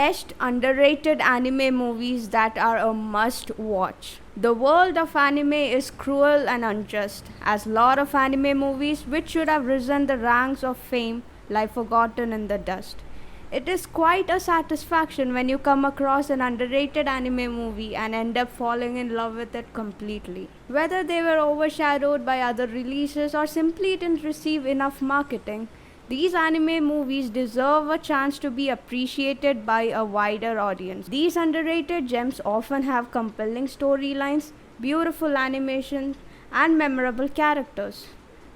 best underrated anime movies that are a must watch. The world of anime is cruel and unjust, as lot of anime movies which should have risen the ranks of fame lie forgotten in the dust. It is quite a satisfaction when you come across an underrated anime movie and end up falling in love with it completely. Whether they were overshadowed by other releases or simply didn't receive enough marketing, these anime movies deserve a chance to be appreciated by a wider audience. These underrated gems often have compelling storylines, beautiful animation, and memorable characters,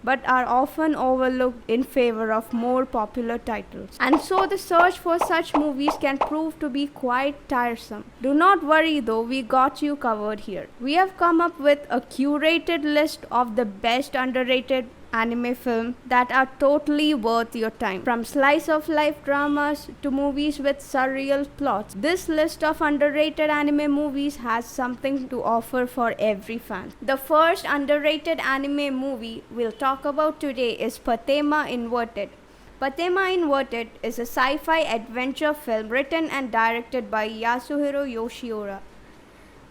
but are often overlooked in favor of more popular titles. And so the search for such movies can prove to be quite tiresome. Do not worry though, we got you covered here. We have come up with a curated list of the best underrated anime films that are totally worth your time. From slice of life dramas to movies with surreal plots, this list of underrated anime movies has something to offer for every fan. The first underrated anime movie we'll talk about today is Fatima Inverted. Fatima Inverted is a sci-fi adventure film written and directed by Yasuhiro Yoshiura.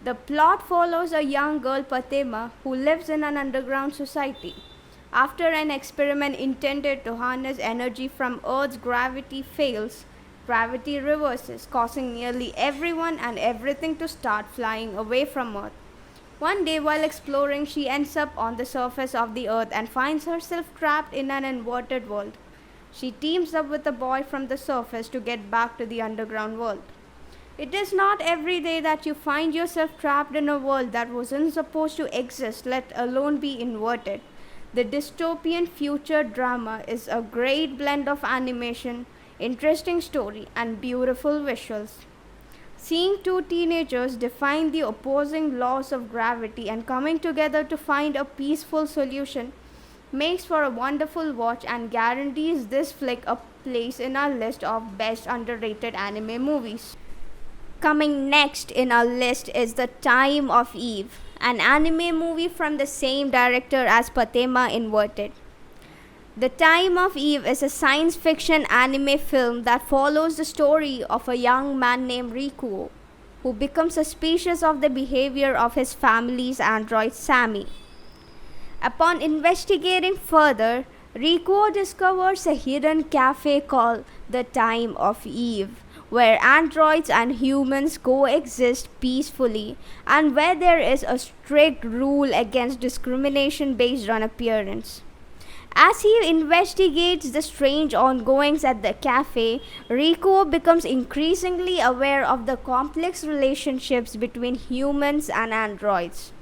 The plot follows a young girl, Fatima, who lives in an underground society. After an experiment intended to harness energy from Earth's gravity fails, gravity reverses, causing nearly everyone and everything to start flying away from Earth. One day, while exploring, she ends up on the surface of the Earth and finds herself trapped in an inverted world. She teams up with a boy from the surface to get back to the underground world. It is not every day that you find yourself trapped in a world that wasn't supposed to exist, let alone be inverted. The dystopian future drama is a great blend of animation, interesting story, and beautiful visuals. Seeing two teenagers define the opposing laws of gravity and coming together to find a peaceful solution makes for a wonderful watch and guarantees this flick a place in our list of best underrated anime movies. Coming next in our list is The Time of Eve, an anime movie from the same director as Fatima Inverted. The Time of Eve is a science fiction anime film that follows the story of a young man named Rikuo, who becomes suspicious of the behavior of his family's android Sammy. Upon investigating further, Rikuo discovers a hidden cafe called The Time of Eve, where androids and humans coexist peacefully and where there is a strict rule against discrimination based on appearance. As he investigates the strange ongoings at the cafe, Rikuo becomes increasingly aware of the complex relationships between humans and androids.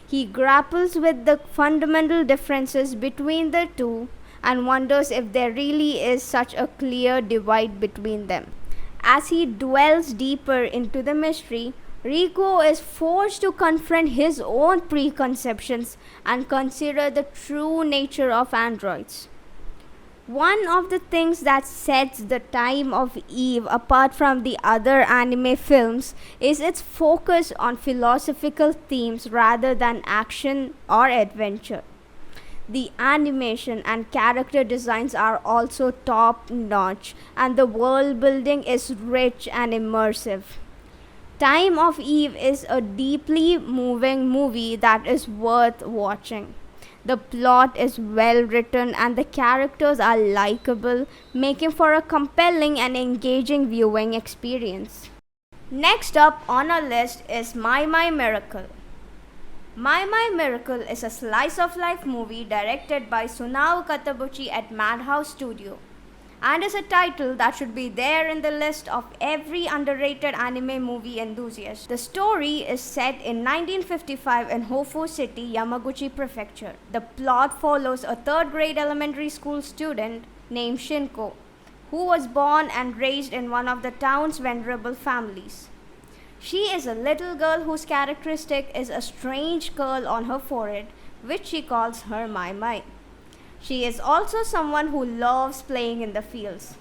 He grapples with the fundamental differences between the two and wonders if there really is such a clear divide between them. As he dwells deeper into the mystery, Rikuo is forced to confront his own preconceptions and consider the true nature of androids. One of the things that sets The Time of Eve apart from the other anime films is its focus on philosophical themes rather than action or adventure. The animation and character designs are also top notch, and the world building is rich and immersive. Time of Eve is a deeply moving movie that is worth watching. The plot is well written and the characters are likable, making for a compelling and engaging viewing experience. Next up on our list is My Miracle. My Miracle is a slice of life movie directed by Sunao Katabuchi at Madhouse Studio and is a title that should be there in the list of every underrated anime movie enthusiast. The story is set in 1955 in Hofu City, Yamaguchi Prefecture. The plot follows a third grade elementary school student named Shinko, who was born and raised in one of the town's venerable families. She is a little girl whose characteristic is a strange curl on her forehead, which she calls her Mai. She is also someone who loves playing in the fields.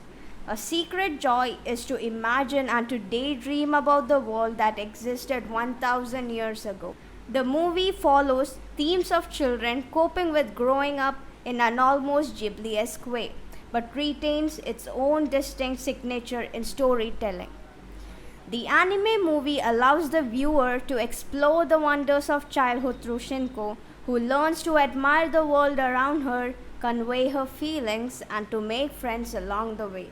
A secret joy is to imagine and to daydream about the world that existed 1,000 years ago. The movie follows themes of children coping with growing up in an almost Ghibli-esque way, but retains its own distinct signature in storytelling. The anime movie allows the viewer to explore the wonders of childhood through Shinko, who learns to admire the world around her, convey her feelings, and to make friends along the way.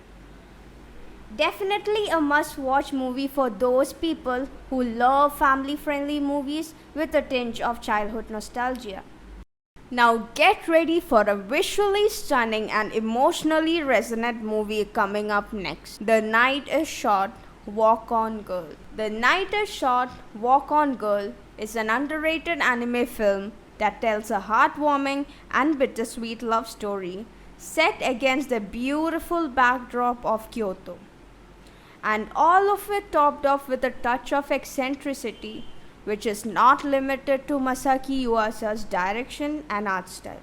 Definitely a must-watch movie for those people who love family-friendly movies with a tinge of childhood nostalgia. Now get ready for a visually stunning and emotionally resonant movie coming up next. The Night is Short, Walk On Girl. The Night is Short, Walk On Girl is an underrated anime film that tells a heartwarming and bittersweet love story set against the beautiful backdrop of Kyoto. And all of it topped off with a touch of eccentricity, which is not limited to Masaki Yuasa's direction and art style.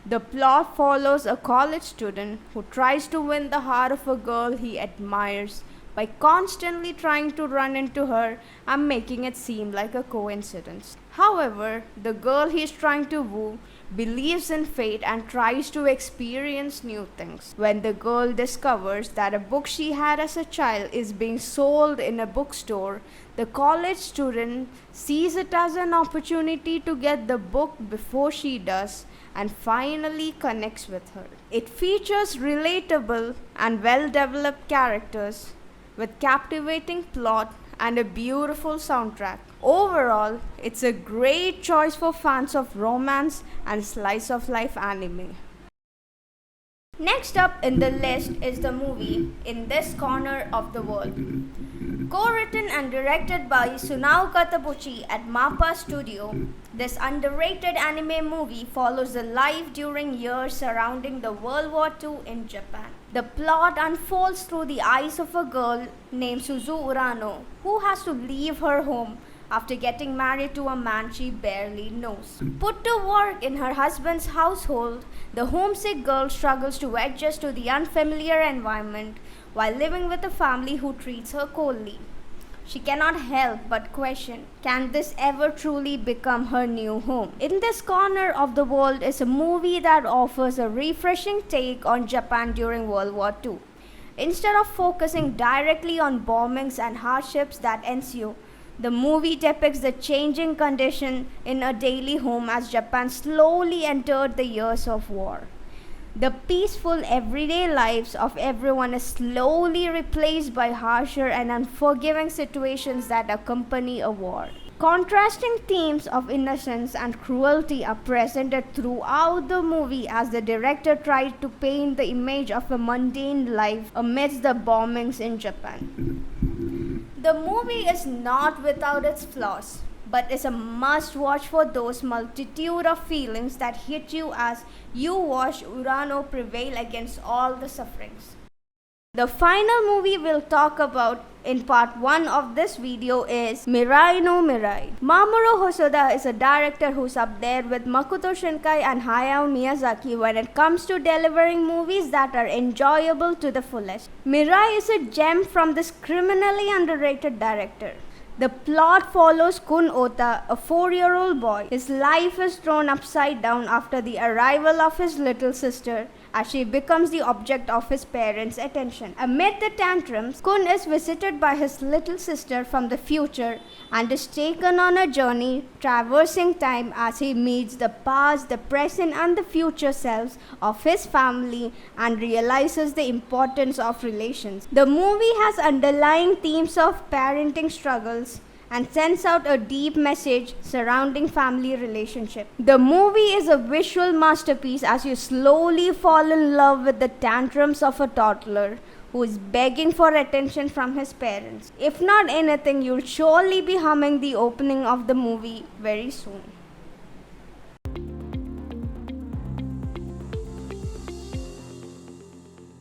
The plot follows a college student who tries to win the heart of a girl he admires by constantly trying to run into her and making it seem like a coincidence. However, the girl he is trying to woo believes in fate and tries to experience new things. When the girl discovers that a book she had as a child is being sold in a bookstore, the college student sees it as an opportunity to get the book before she does and finally connects with her. It features relatable and well-developed characters with captivating plot and a beautiful soundtrack. Overall, it's a great choice for fans of romance and slice of life anime. Next up in the list is the movie In This Corner of the World. Co-written and directed by Sunao Katabuchi at MAPPA Studio, this underrated anime movie follows the life during years surrounding the World War II in Japan. The plot unfolds through the eyes of a girl named Suzu Urano, who has to leave her home after getting married to a man she barely knows. Put to work in her husband's household, the homesick girl struggles to adjust to the unfamiliar environment while living with a family who treats her coldly. She cannot help but question, can this ever truly become her new home? In This Corner of the World is a movie that offers a refreshing take on Japan during World War II. Instead of focusing directly on bombings and hardships that ensue, the movie depicts the changing condition in a daily home as Japan slowly entered the years of war. The peaceful everyday lives of everyone is slowly replaced by harsher and unforgiving situations that accompany a war. Contrasting themes of innocence and cruelty are presented throughout the movie as the director tried to paint the image of a mundane life amidst the bombings in Japan. The movie is not without its flaws, but is a must-watch for those multitude of feelings that hit you as you watch Urano prevail against all the sufferings. The final movie we'll talk about in part 1 of this video is Mirai no Mirai. Mamoru Hosoda is a director who's up there with Makoto Shinkai and Hayao Miyazaki when it comes to delivering movies that are enjoyable to the fullest. Mirai is a gem from this criminally underrated director. The plot follows Kun Ota, a 4-year-old boy. His life is thrown upside down after the arrival of his little sister, as she becomes the object of his parents' attention. Amid the tantrums, Kun is visited by his little sister from the future and is taken on a journey traversing time as he meets the past, the present and the future selves of his family and realizes the importance of relations. The movie has underlying themes of parenting struggles and sends out a deep message surrounding family relationship. The movie is a visual masterpiece as you slowly fall in love with the tantrums of a toddler who is begging for attention from his parents. If not anything, you'll surely be humming the opening of the movie very soon.